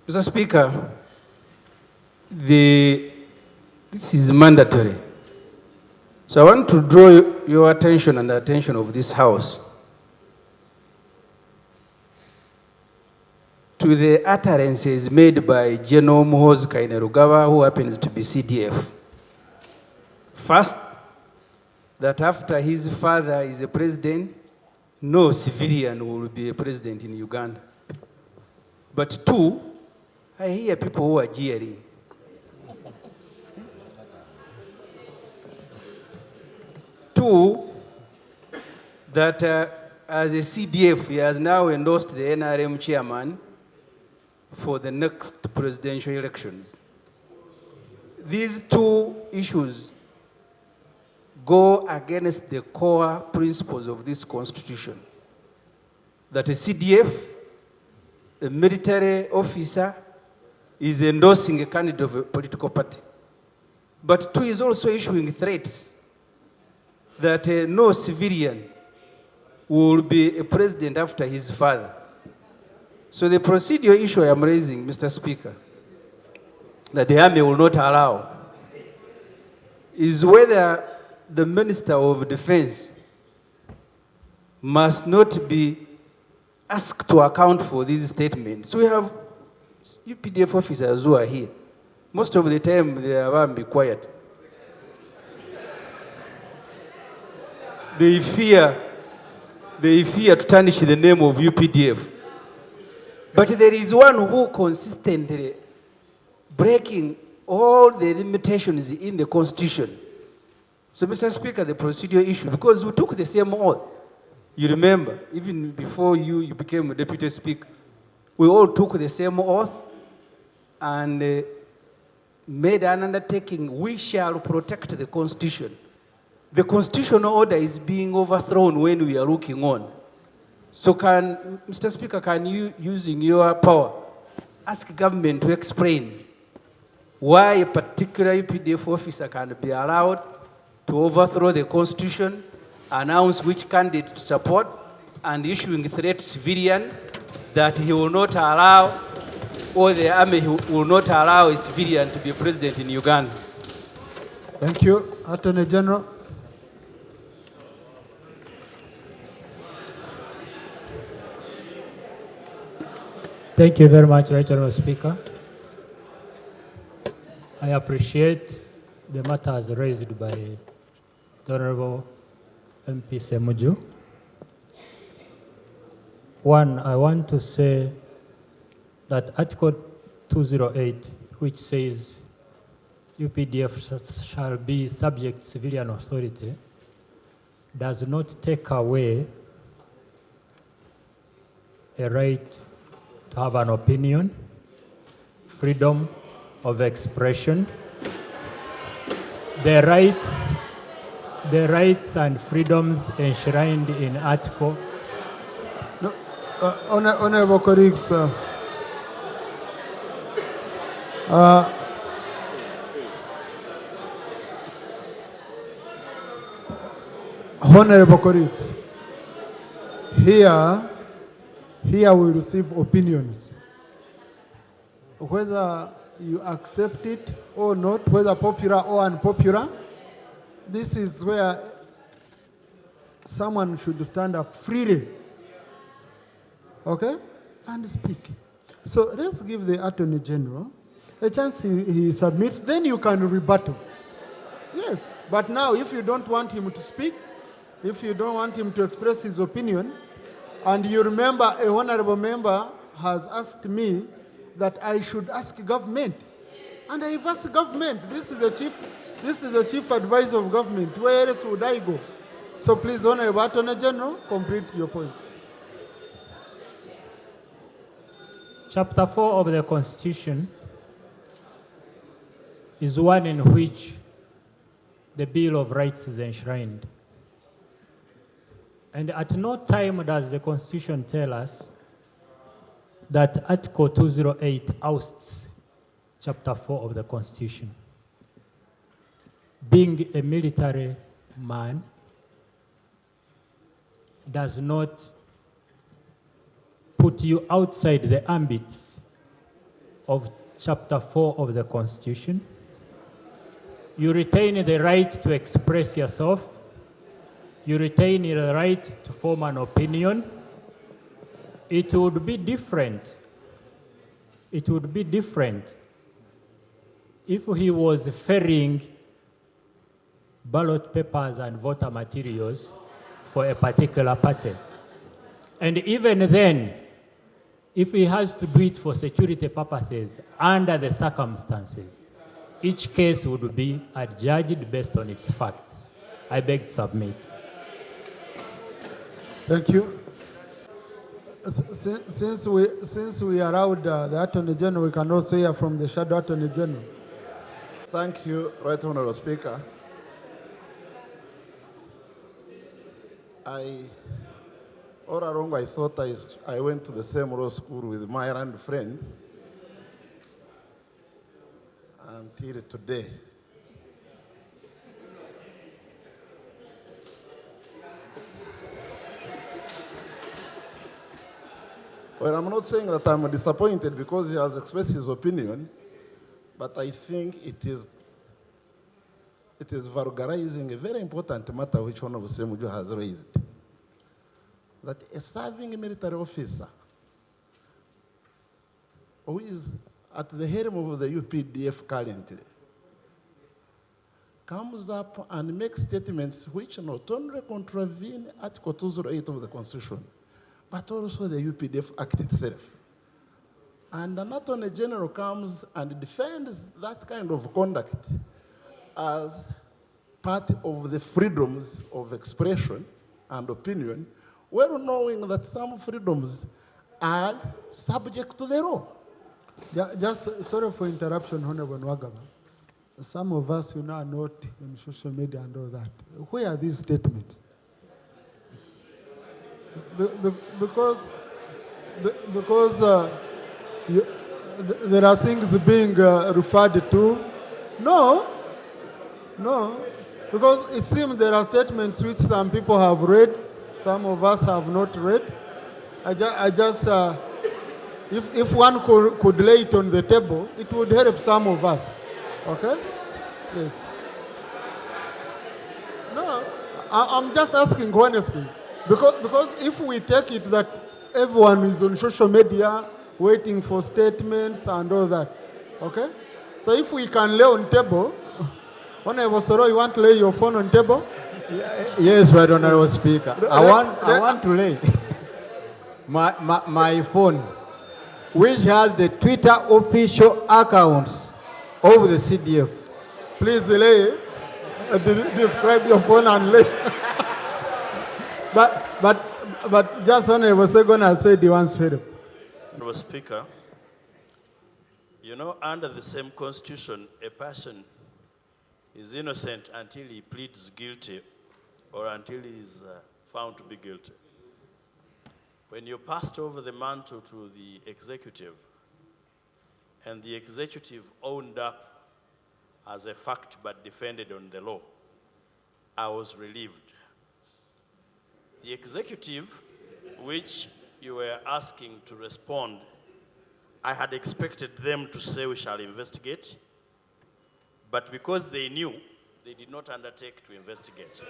Mr. Speaker, this is mandatory. So I want to draw your attention and the attention of this House to the utterances made by General Muhoozi, who happens to be CDF. First, that after his father is a president, no civilian will be a president in Uganda. But two, I hear people who are jeering. Two, that as a CDF, he has now endorsed the NRM chairman for the next presidential elections. These two issues go against the core principles of this constitution, that a CDF, a military officer, is endorsing a candidate of a political party. But two is also issuing threats that no civilian will be a president after his father. So the procedural issue I am raising, Mr. Speaker, that the army will not allow, is whether the Minister of Defense must not be asked to account for these statements. We have UPDF officers who are here. Most of the time they are be quiet. They fear to tarnish the name of UPDF. But there is one who consistently breaking all the limitations in the Constitution. So, Mr. Speaker, the procedural issue, because we took the same oath. You remember, even before you became a Deputy Speaker, we all took the same oath and made an undertaking, we shall protect the Constitution. The constitutional order is being overthrown when we are looking on. So Mr. Speaker, can you, using your power, ask government to explain why a particular UPDF officer can be allowed to overthrow the Constitution, announce which candidate to support, and issuing threat to civilian that he will not allow, or the army will not allow a civilian to be president in Uganda? Thank you. Attorney General. Thank you very much, Right Honourable Speaker. I appreciate the matters raised by the Honourable MP Ssemujju. One, I want to say that Article 208, which says UPDF shall be subject to civilian authority, does not take away a right to have an opinion, freedom of expression, the rights and freedoms enshrined in Article. No, honorable colleagues, honorable colleagues, here we receive opinions. Whether you accept it or not, whether popular or unpopular, this is where someone should stand up freely, okay, and speak. So let's give the Attorney General a chance. He submits, then you can rebuttal. Yes, but now if you don't want him to speak, if you don't want him to express his opinion, and you remember a honorable member has asked me that I should ask government, and I've asked government. This is the chief advisor of government. Where else would I go? So please, Honorable Attorney General, complete your point. Chapter 4 of the Constitution is one in which the Bill of Rights is enshrined. And at no time does the Constitution tell us that Article 208 ousts Chapter 4 of the Constitution. Being a military man does not put you outside the ambits of Chapter 4 of the Constitution. You retain the right to express yourself. You retain the right to form an opinion. It would be different. It would be different if he was ferrying ballot papers and voter materials for a particular party. And even then, if he has to do it for security purposes under the circumstances, each case would be adjudged based on its facts. I beg to submit. Thank you. Since we allowed the Attorney General, we can also hear from the Shadow Attorney General. Thank you, Right Honourable Speaker. All along I thought I went to the same law school with my old friend until today. Well, I'm not saying that I'm disappointed because he has expressed his opinion, but I think it is vulgarizing a very important matter which Honorable Ssemujju has raised. That a serving military officer who is at the helm of the UPDF currently comes up and makes statements which not only contravene Article 208 of the Constitution, but also the UPDF Act itself. And an Attorney General comes and defends that kind of conduct as part of the freedoms of expression and opinion, well knowing that some freedoms are subject to the law. Just sorry for interruption, Honorable Nwagaba. Some of us are not in social media and all that. Where are these statements? Because there are things being referred to. No, because it seems there are statements which some people have read, some of us have not read. If one could lay it on the table, it would help some of us. Okay? Yes. No, I'm just asking honestly. Because if we take it that everyone is on social media waiting for statements and all that, okay? So if we can lay on table, Honorable Soro, you want to lay your phone on table? Yes, Right Honourable Speaker. I want to lay my phone, which has the Twitter official accounts of the CDF. Please lay. Describe your phone and lay. But just Honorable Segon has said he wants help. Honourable Speaker, you know, under the same constitution, a person is innocent until he pleads guilty or until he is found to be guilty. When you passed over the mantle to the executive, and the executive owned up as a fact but defended on the law, I was relieved. The executive, which you were asking to respond, I had expected them to say we shall investigate, but because they knew, they did not undertake to investigate.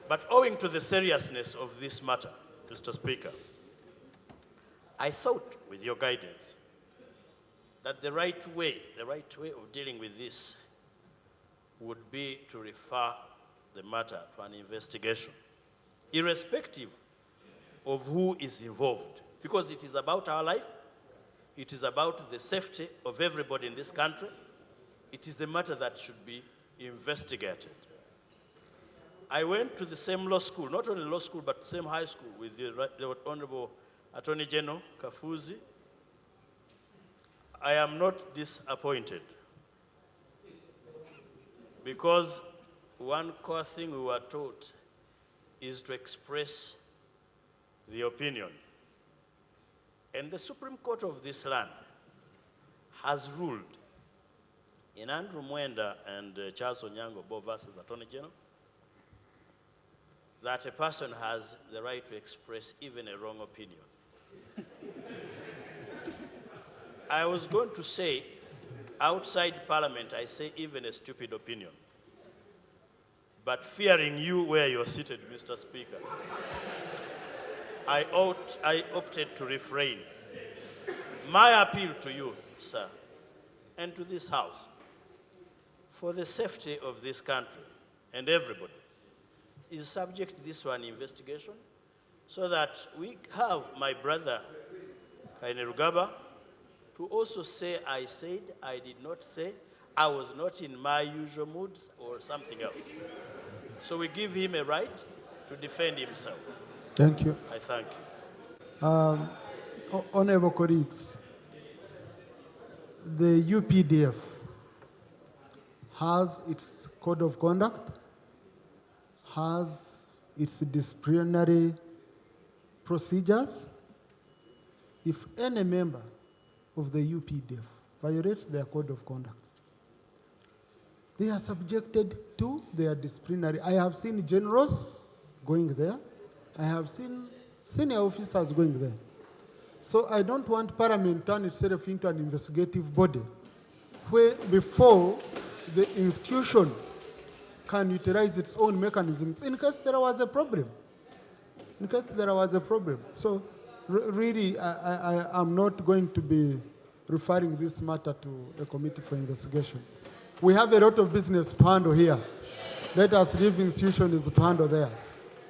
But owing to the seriousness of this matter, Mr. Speaker, I thought, with your guidance, that the right way of dealing with this would be to refer the matter to an investigation, irrespective of who is involved, because it is about our life, it is about the safety of everybody in this country. It is a matter that should be investigated. I went to the same law school, not only law school, but same high school with the Honorable Attorney General Kafuzi. I am not disappointed, because one core thing we were taught is to express the opinion. And the Supreme Court of this land has ruled in Andrew Mwenda and Charles Onyango Bo versus Attorney General that a person has the right to express even a wrong opinion. I was going to say, outside Parliament, I say even a stupid opinion. But fearing you where you're seated, Mr. Speaker, I opted to refrain. My appeal to you, sir, and to this House, for the safety of this country and everybody, is subject to this one investigation so that we have my brother, Kainerugaba, to also say I said, I did not say, I was not in my usual moods or something else. So we give him a right to defend himself. Thank you. I thank you. Honorable colleagues, the UPDF has its code of conduct, has its disciplinary procedures. If any member of the UPDF violates their code of conduct, they are subjected to their disciplinary. I have seen generals going there. I have seen senior officers going there. So I don't want Parliament to turn itself into an investigative body where before the institution can utilize its own mechanisms in case there was a problem. In case there was a problem. So really, I'm not going to be referring this matter to a committee for investigation. We have a lot of business to handle here. Let us leave institutions to handle theirs.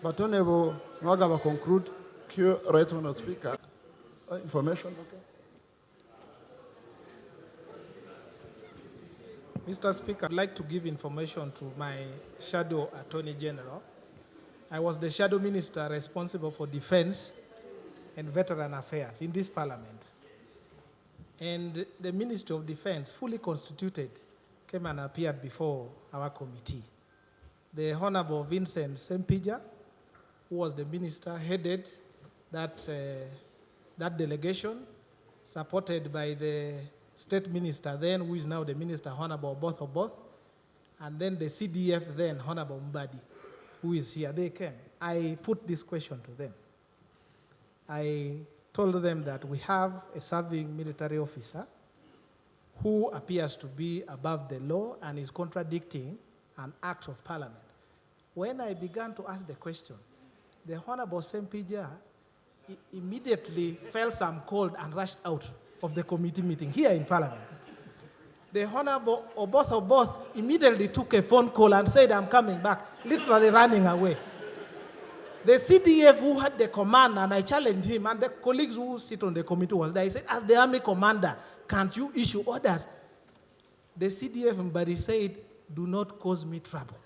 But Honorable Mwagaba conclude. Thank you, Right Honourable Speaker. Information, okay. Mr. Speaker, I'd like to give information to my Shadow Attorney General. I was the Shadow Minister responsible for Defense and Veteran Affairs in this Parliament. And the Ministry of Defense, fully constituted, came and appeared before our committee. The Honorable Vincent Ssemujju, who was the minister, headed that delegation, supported by the State Minister then, who is now the Minister, Honorable Both, and then the CDF then, Honorable Mbadi, who is here. They came. I put this question to them. I told them that we have a serving military officer who appears to be above the law and is contradicting an act of Parliament. When I began to ask the question, the Honorable Ssemujju immediately felt some cold and rushed out of the committee meeting here in Parliament. The Honorable Both immediately took a phone call and said, I'm coming back, literally running away. The CDF who had the command, and I challenged him, and the colleagues who sit on the committee was there, I said, as the army commander, can't you issue orders? The CDF Mbadi said, do not cause me trouble.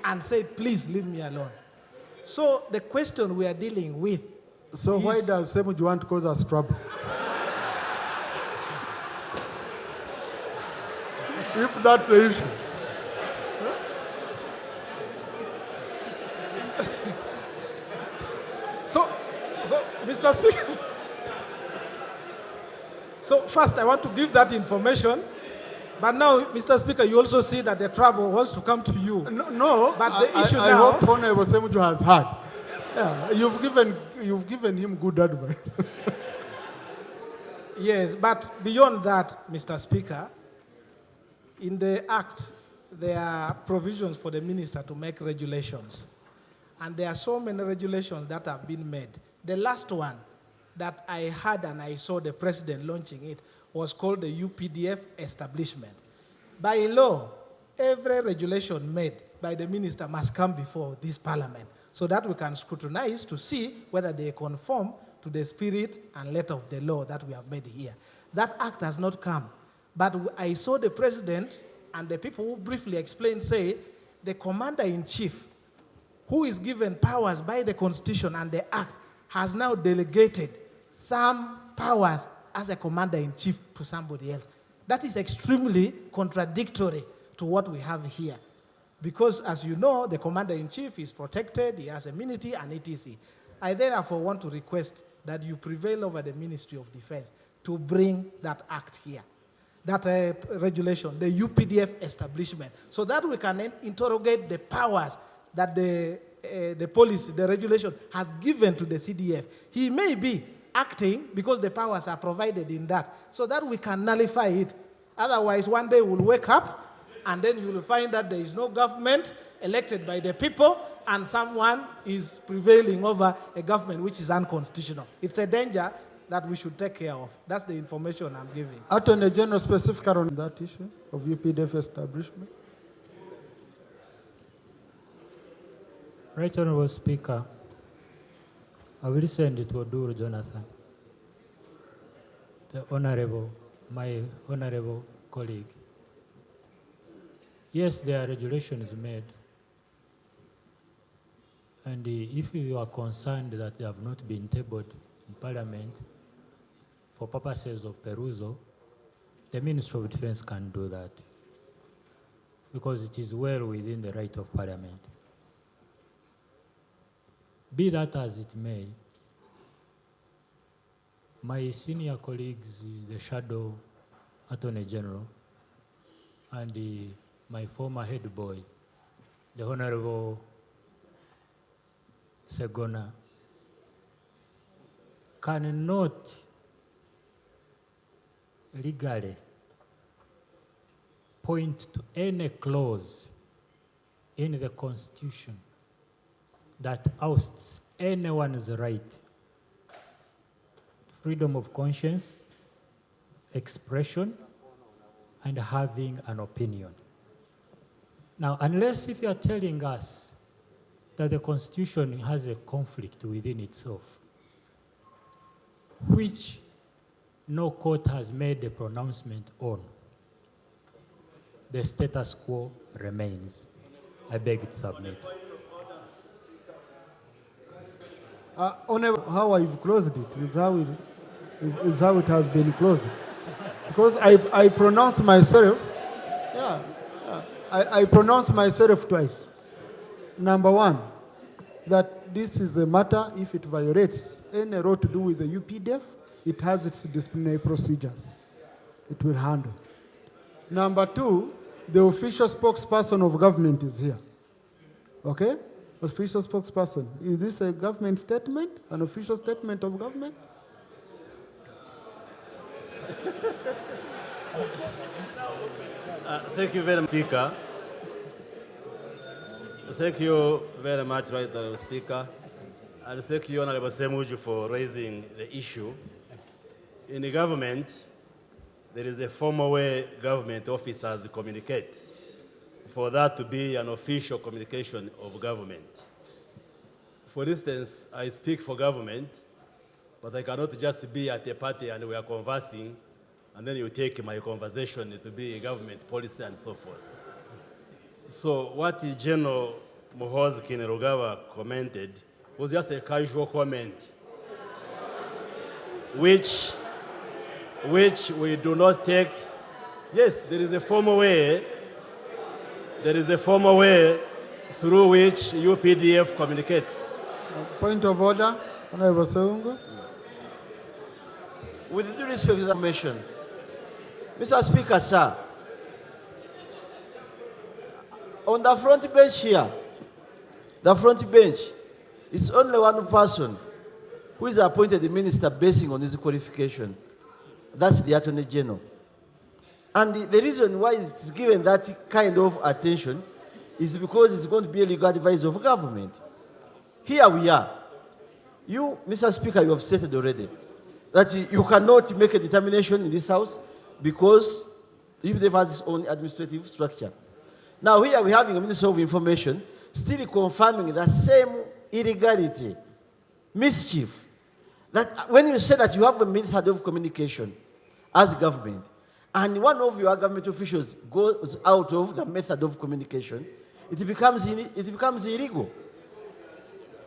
And said, please leave me alone. So the question we are dealing with. So why does Ssemujju want to cause us trouble? If that's the issue. So, Mr. Speaker, so first I want to give that information, but now, Mr. Speaker, you also see that the trouble wants to come to you. No, but the issue I now. hope Honorable Ssemujju has heard. Yeah, you've given him good advice. Yes, but beyond that, Mr. Speaker, in the Act, there are provisions for the minister to make regulations. And there are so many regulations that have been made. The last one that I had and I saw the president launching it was called the UPDF establishment. By law, every regulation made by the minister must come before this Parliament so that we can scrutinize to see whether they conform to the spirit and letter of the law that we have made here. That act has not come. But I saw the president and the people who briefly explained say the commander-in-chief, who is given powers by the Constitution and the Act, has now delegated some powers as a commander-in-chief to somebody else. That is extremely contradictory to what we have here. Because, as you know, the commander-in-chief is protected, he has immunity, and etc. I therefore want to request that you prevail over the Ministry of Defense to bring that act here, that regulation, the UPDF establishment, so that we can interrogate the powers that the policy, the regulation has given to the CDF. He may be acting because the powers are provided in that, so that we can nullify it. Otherwise, one day we'll wake up and then you will find that there is no government elected by the people and someone is prevailing over a government which is unconstitutional. It's a danger that we should take care of. That's the information I'm giving. Attorney General, specific on that issue of UPDF establishment. Right Honorable Speaker, I will send it to Oduru Jonathan, my honorable colleague. Yes, there are regulations made. And if you are concerned that they have not been tabled in Parliament for purposes of perusal, the Ministry of Defense can do that because it is well within the right of Parliament. Be that as it may, my senior colleagues, the Shadow Attorney General, and my former head boy, the Honorable Segona, cannot legally point to any clause in the Constitution that ousts anyone's right to freedom of conscience, expression, and having an opinion. Now, unless if you are telling us that the Constitution has a conflict within itself, which no court has made a pronouncement on, the status quo remains. I beg to submit. How I've closed it is how it has been closed. Because I pronounce myself, I pronounce myself twice. Number one, that this is a matter, if it violates any law to do with the UPDF, it has its disciplinary procedures. It will handle. Number two, the official spokesperson of government is here. Okay? Official spokesperson. Is this a government statement? An official statement of government? Thank you very much, Speaker. Thank you very much, Right Honourable Speaker. And thank you, Honourable Ssemujju, for raising the issue. In the government, there is a formal way government officers communicate for that to be an official communication of government. For instance, I speak for government, but I cannot just be at a party and we are conversing, and then you take my conversation to be a government policy and so forth. So what General Muhoozi Kainerugaba commented was just a casual comment, which we do not take. Yes, there is a formal way. There is a formal way through which UPDF communicates. Point of order, Honorable Seungu. With due respect to the motion, Mr. Speaker, sir, on the front bench here, the front bench, it's only one person who is appointed the minister basing on his qualification. That's the Attorney General. And the reason why it's given that kind of attention is because it's going to be a legal advisor of government. Here we are. You, Mr. Speaker, you have stated already that you cannot make a determination in this House because the UPDF has its own administrative structure. Now here we're having a Minister of Information still confirming the same illegality, mischief, that when you say that you have a method of communication as government, and one of your government officials goes out of the method of communication, it becomes illegal.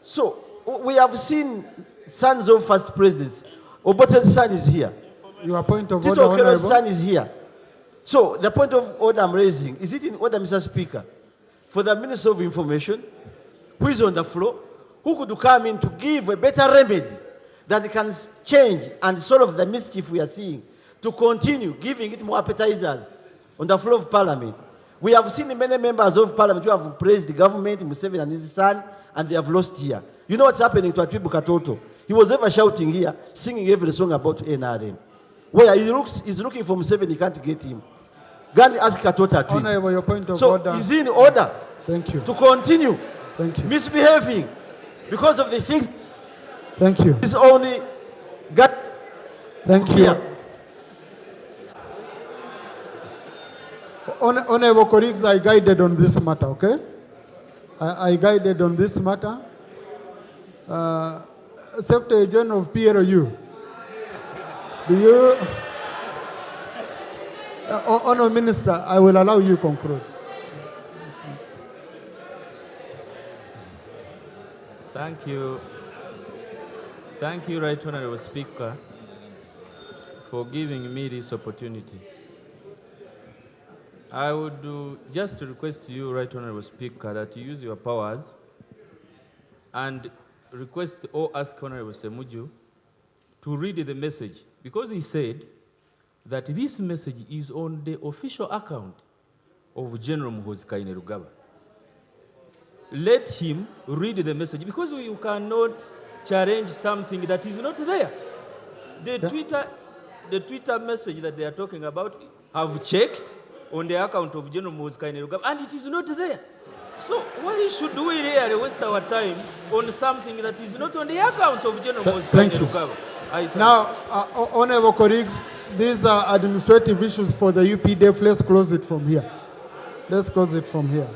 So we have seen sons of first presidents. Obote's son is here. Your point of Tito order, Okello's Honorable. son is here. So the point of order I'm raising, is it in order, Mr. Speaker, for the Minister of Information, who is on the floor, who could come in to give a better remedy that can change and solve the mischief we are seeing, to continue giving it more appetizers on the floor of Parliament. We have seen many members of Parliament who have praised the government, Museveni and his son, and they have lost here. You know what's happening to Atibu Katoto? He was ever shouting here, singing every song about NRM. Where he's looking for Museveni, he can't get him. Gandhi asked Katota to him. Honorable, your point of So order. is he in order Thank you. to continue Thank you. misbehaving because of the things Thank you. he's only got Thank you. here? Honorable colleagues, I guided on this matter, okay? I guided on this matter. Secretary General of PLU, do you... Honorable Minister, I will allow you to conclude. Thank you. Thank you, Right Honorable Speaker, for giving me this opportunity. I would just request you, Right Honorable Speaker, that you use your powers and request or ask Honorable Ssemujju to read the message, because he said that this message is on the official account of General Muhoozi. Let him read the message, because you cannot challenge something that is not there. The Twitter message that they are talking about, have checked on the account of General Muhoozi, and it is not there. So why should we really waste our time on something that is not on the account of General Muhoozi? Thank you. Now, honorable colleagues, these are administrative issues for the UPDF. Let's close it from here. Let's close it from here.